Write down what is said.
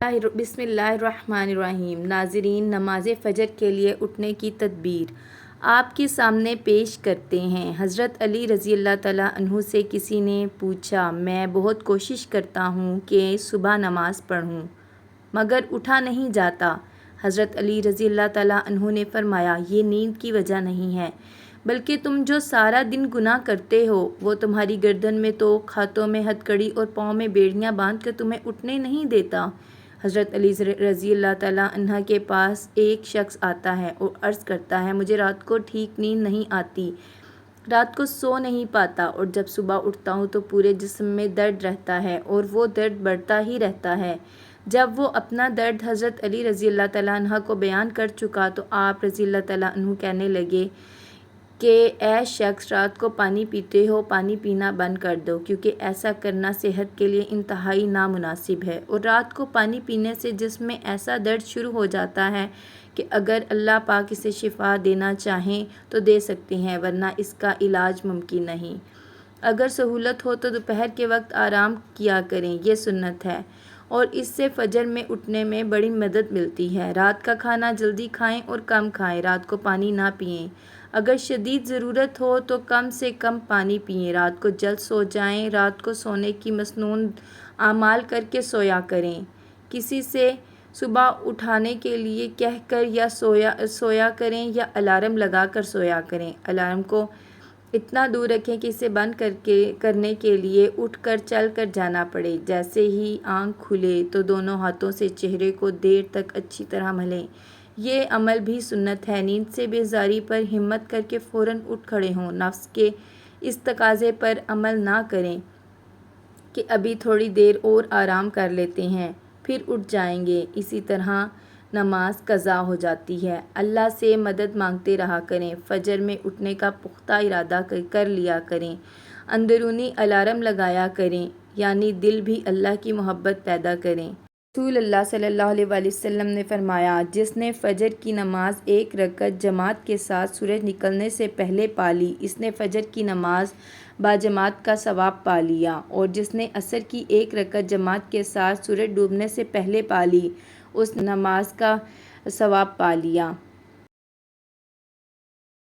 بسم اللہ الرحمن الرحیم۔ ناظرین، نماز فجر کے لیے اٹھنے کی تدبیر آپ کے سامنے پیش کرتے ہیں۔ حضرت علی رضی اللہ تعالیٰ عنہ سے کسی نے پوچھا، میں بہت کوشش کرتا ہوں کہ صبح نماز پڑھوں مگر اٹھا نہیں جاتا۔ حضرت علی رضی اللہ تعالیٰ عنہ نے فرمایا، یہ نیند کی وجہ نہیں ہے بلکہ تم جو سارا دن گناہ کرتے ہو وہ تمہاری گردن میں توق، ہاتھوں میں ہتھکڑی اور پاؤں میں بیڑیاں باندھ کر تمہیں اٹھنے نہیں دیتا۔ حضرت علی رضی اللہ تعالیٰ عنہ کے پاس ایک شخص آتا ہے اور عرض کرتا ہے، مجھے رات کو ٹھیک نیند نہیں آتی، رات کو سو نہیں پاتا اور جب صبح اٹھتا ہوں تو پورے جسم میں درد رہتا ہے اور وہ درد بڑھتا ہی رہتا ہے۔ جب وہ اپنا درد حضرت علی رضی اللہ تعالیٰ عنہ کو بیان کر چکا تو آپ رضی اللہ تعالیٰ عنہ کہنے لگے کہ اے شخص، رات کو پانی پیتے ہو، پانی پینا بند کر دو، کیونکہ ایسا کرنا صحت کے لیے انتہائی نامناسب ہے، اور رات کو پانی پینے سے جسم میں ایسا درد شروع ہو جاتا ہے کہ اگر اللہ پاک اسے شفا دینا چاہیں تو دے سکتے ہیں، ورنہ اس کا علاج ممکن نہیں۔ اگر سہولت ہو تو دوپہر کے وقت آرام کیا کریں، یہ سنت ہے، اور اس سے فجر میں اٹھنے میں بڑی مدد ملتی ہے۔ رات کا کھانا جلدی کھائیں اور کم کھائیں، رات کو پانی نہ پئیں۔ اگر شدید ضرورت ہو تو کم سے کم پانی پئیں، رات کو جلد سو جائیں، رات کو سونے کی مسنون اعمال کر کے سویا کریں، کسی سے صبح اٹھانے کے لیے کہہ کر یا سویا کریں یا الارم لگا کر سویا کریں۔ الارم کو اتنا دور رکھیں کہ اسے بند کرنے کے لیے اٹھ کر چل کر جانا پڑے۔ جیسے ہی آنکھ کھلے تو دونوں ہاتھوں سے چہرے کو دیر تک اچھی طرح ملیں، یہ عمل بھی سنت ہے۔ نیند سے بیزاری پر ہمت کر کے فوراً اٹھ کھڑے ہوں، نفس کے اس تقاضے پر عمل نہ کریں کہ ابھی تھوڑی دیر اور آرام کر لیتے ہیں پھر اٹھ جائیں گے، اسی طرح نماز قضا ہو جاتی ہے۔ اللہ سے مدد مانگتے رہا کریں، فجر میں اٹھنے کا پختہ ارادہ کر لیا کریں، اندرونی الارم لگایا کریں، یعنی دل بھی اللہ کی محبت پیدا کریں۔ رسول اللہ صلی اللہ علیہ وآلہ وسلم نے فرمایا، جس نے فجر کی نماز ایک رکعت جماعت کے ساتھ سورج نکلنے سے پہلے پا لی، اس نے فجر کی نماز باجماعت کا ثواب پا لیا، اور جس نے عصر کی ایک رکعت جماعت کے ساتھ سورج ڈوبنے سے پہلے پا لی، اس نماز کا ثواب پا لیا۔